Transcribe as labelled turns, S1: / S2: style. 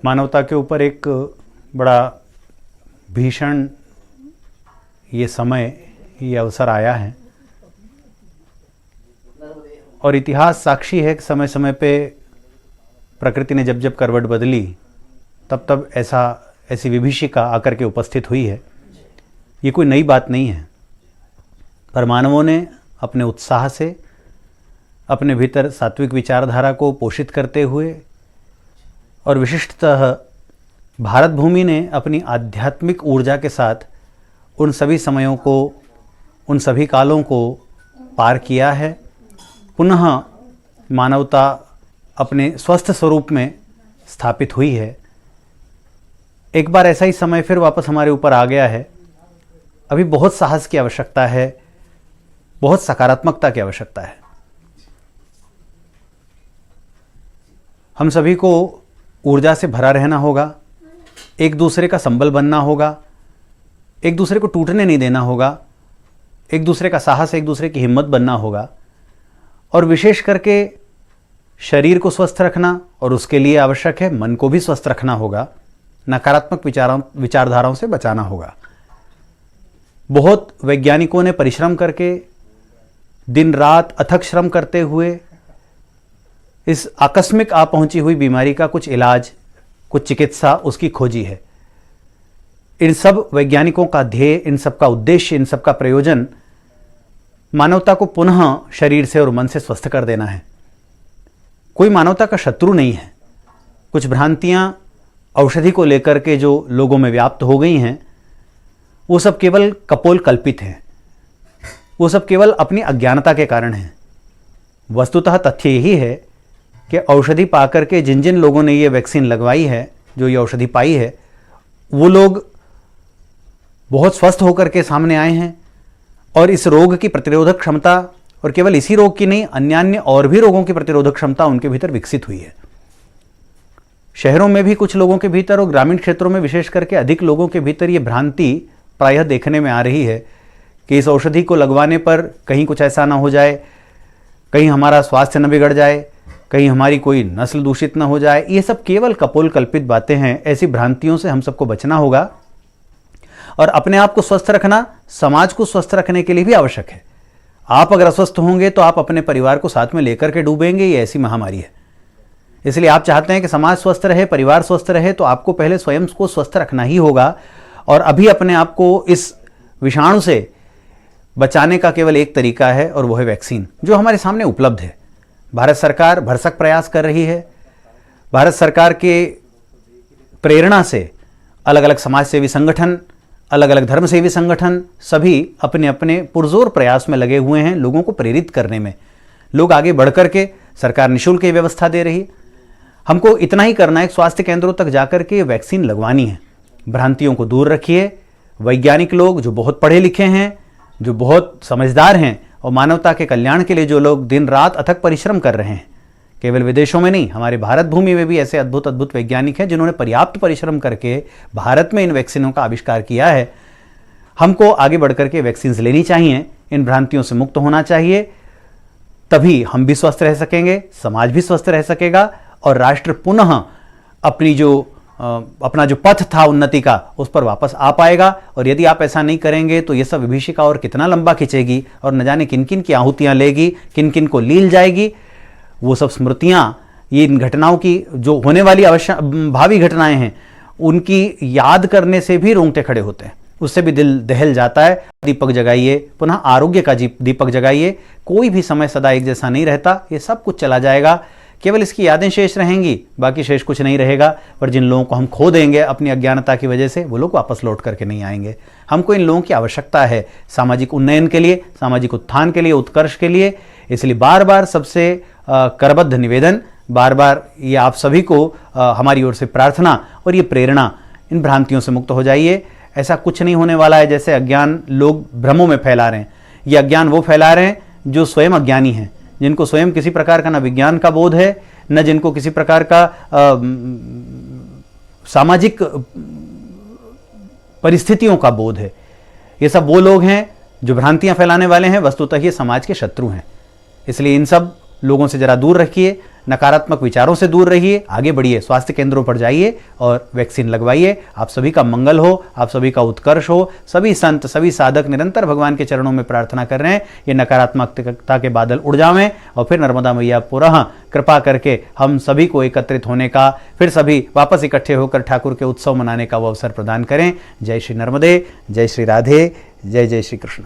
S1: मानवता के ऊपर एक बड़ा भीषण ये समय, ये अवसर आया है और इतिहास साक्षी है कि समय समय पे प्रकृति ने जब जब करवट बदली तब तब ऐसी विभीषिका आकर के उपस्थित हुई है। ये कोई नई बात नहीं है, पर मानवों ने अपने उत्साह से अपने भीतर सात्विक विचारधारा को पोषित करते हुए और विशिष्टतः भारत भूमि ने अपनी आध्यात्मिक ऊर्जा के साथ उन सभी समयों को, उन सभी कालों को पार किया है। पुनः मानवता अपने स्वस्थ स्वरूप में स्थापित हुई है। एक बार ऐसा ही समय फिर वापस हमारे ऊपर आ गया है। अभी बहुत साहस की आवश्यकता है, बहुत सकारात्मकता की आवश्यकता है। हम सभी को ऊर्जा से भरा रहना होगा, एक दूसरे का संबल बनना होगा, एक दूसरे को टूटने नहीं देना होगा, एक दूसरे का साहस, एक दूसरे की हिम्मत बनना होगा और विशेष करके शरीर को स्वस्थ रखना और उसके लिए आवश्यक है मन को भी स्वस्थ रखना होगा। नकारात्मक विचारधाराओं से बचाना होगा। बहुत वैज्ञानिकों ने परिश्रम करके दिन रात अथक श्रम करते हुए इस आकस्मिक आ पहुंची हुई बीमारी का कुछ इलाज, कुछ चिकित्सा उसकी खोजी है। इन सब वैज्ञानिकों का ध्येय, इन सब का उद्देश्य, इन सब का प्रयोजन मानवता को पुनः शरीर से और मन से स्वस्थ कर देना है। कोई मानवता का शत्रु नहीं है। कुछ भ्रांतियां औषधि को लेकर के जो लोगों में व्याप्त हो गई हैं, वो सब केवल कपोल कल्पित हैं। वो सब केवल अपनी अज्ञानता के कारण हैं। वस्तुतः तथ्य यही है कि औषधि पाकर के जिन जिन लोगों ने ये वैक्सीन लगवाई है, जो ये औषधि पाई है, वो लोग बहुत स्वस्थ होकर के सामने आए हैं और इस रोग की प्रतिरोधक क्षमता, और केवल इसी रोग की नहीं, अन्य और भी रोगों की प्रतिरोधक क्षमता उनके भीतर विकसित हुई है। शहरों में भी कुछ लोगों के भीतर और ग्रामीण क्षेत्रों में विशेष करके अधिक लोगों के भीतर ये भ्रांति प्रायः देखने में आ रही है कि इस औषधि को लगवाने पर कहीं कुछ ऐसा ना हो जाए, कहीं हमारा स्वास्थ्य न बिगड़ जाए, कहीं हमारी कोई नस्ल दूषित ना हो जाए। ये सब केवल कपोल कल्पित बातें हैं। ऐसी भ्रांतियों से हम सबको बचना होगा और अपने आप को स्वस्थ रखना समाज को स्वस्थ रखने के लिए भी आवश्यक है। आप अगर अस्वस्थ होंगे तो आप अपने परिवार को साथ में लेकर के डूबेंगे। ये ऐसी महामारी है। इसलिए आप चाहते हैं कि समाज स्वस्थ रहे, परिवार स्वस्थ रहे, तो आपको पहले स्वयं को स्वस्थ रखना ही होगा। और अभी अपने आप को इस विषाणु से बचाने का केवल एक तरीका है और वो है वैक्सीन, जो हमारे सामने उपलब्ध है। भारत सरकार भरसक प्रयास कर रही है। भारत सरकार के प्रेरणा से अलग अलग समाज सेवी संगठन, अलग अलग धर्म सेवी संगठन सभी अपने अपने पुरजोर प्रयास में लगे हुए हैं लोगों को प्रेरित करने में। लोग आगे बढ़ करके, सरकार निःशुल्क ये व्यवस्था दे रही है। हमको इतना ही करना है, स्वास्थ्य केंद्रों तक जाकर के वैक्सीन लगवानी है। भ्रांतियों को दूर रखिए। वैज्ञानिक लोग जो बहुत पढ़े लिखे हैं, जो बहुत समझदार हैं और मानवता के कल्याण के लिए जो लोग दिन रात अथक परिश्रम कर रहे हैं, केवल विदेशों में नहीं, हमारे भारत भूमि में भी ऐसे अद्भुत अद्भुत वैज्ञानिक हैं जिन्होंने पर्याप्त परिश्रम करके भारत में इन वैक्सीनों का आविष्कार किया है। हमको आगे बढ़ करके वैक्सीन लेनी चाहिए, इन भ्रांतियों से मुक्त होना चाहिए। तभी हम भी स्वस्थ रह सकेंगे, समाज भी स्वस्थ रह सकेगा और राष्ट्र पुनः अपना जो पथ था उन्नति का, उस पर वापस आ पाएगा। और यदि आप ऐसा नहीं करेंगे तो ये सब विभीषिका और कितना लंबा खींचेगी और न जाने किन किन की आहुतियां लेगी, किन किन को लील जाएगी। वो सब स्मृतियां, ये इन घटनाओं की जो होने वाली भावी घटनाएं हैं, उनकी याद करने से भी रोंगटे खड़े होते हैं, उससे भी दिल दहल जाता है। दीपक जगाइए, पुनः आरोग्य का दीपक जगाइए। कोई भी समय सदा एक जैसा नहीं रहता, ये सब कुछ चला जाएगा, केवल इसकी यादें शेष रहेंगी, बाकी शेष कुछ नहीं रहेगा। पर जिन लोगों को हम खो देंगे अपनी अज्ञानता की वजह से, वो लोग वापस लौट करके नहीं आएंगे। हमको इन लोगों की आवश्यकता है सामाजिक उन्नयन के लिए, सामाजिक उत्थान के लिए, उत्कर्ष के लिए। इसलिए बार बार सबसे करबद्ध निवेदन, बार बार ये आप सभी को हमारी ओर से प्रार्थना और ये प्रेरणा, इन भ्रांतियों से मुक्त हो जाइए। ऐसा कुछ नहीं होने वाला है जैसे अज्ञान लोग भ्रमों में फैला रहे हैं। ये अज्ञान वो फैला रहे हैं जो स्वयं अज्ञानी हैं, जिनको स्वयं किसी प्रकार का न विज्ञान का बोध है, न जिनको किसी प्रकार का सामाजिक परिस्थितियों का बोध है। ये सब वो लोग हैं जो भ्रांतियां फैलाने वाले हैं। वस्तुतः ये समाज के शत्रु हैं। इसलिए इन सब लोगों से जरा दूर रखिए, नकारात्मक विचारों से दूर रहिए, आगे बढ़िए, स्वास्थ्य केंद्रों पर जाइए और वैक्सीन लगवाइए। आप सभी का मंगल हो, आप सभी का उत्कर्ष हो। सभी संत, सभी साधक निरंतर भगवान के चरणों में प्रार्थना कर रहे हैं ये नकारात्मकता के बादल उड़ जावें और फिर नर्मदा मैया पुनः कृपा करके हम सभी को एकत्रित होने का, फिर सभी वापस इकट्ठे होकर ठाकुर के उत्सव मनाने का वो अवसर प्रदान करें। जय श्री नर्मदे, जय श्री राधे, जय जय श्री कृष्ण।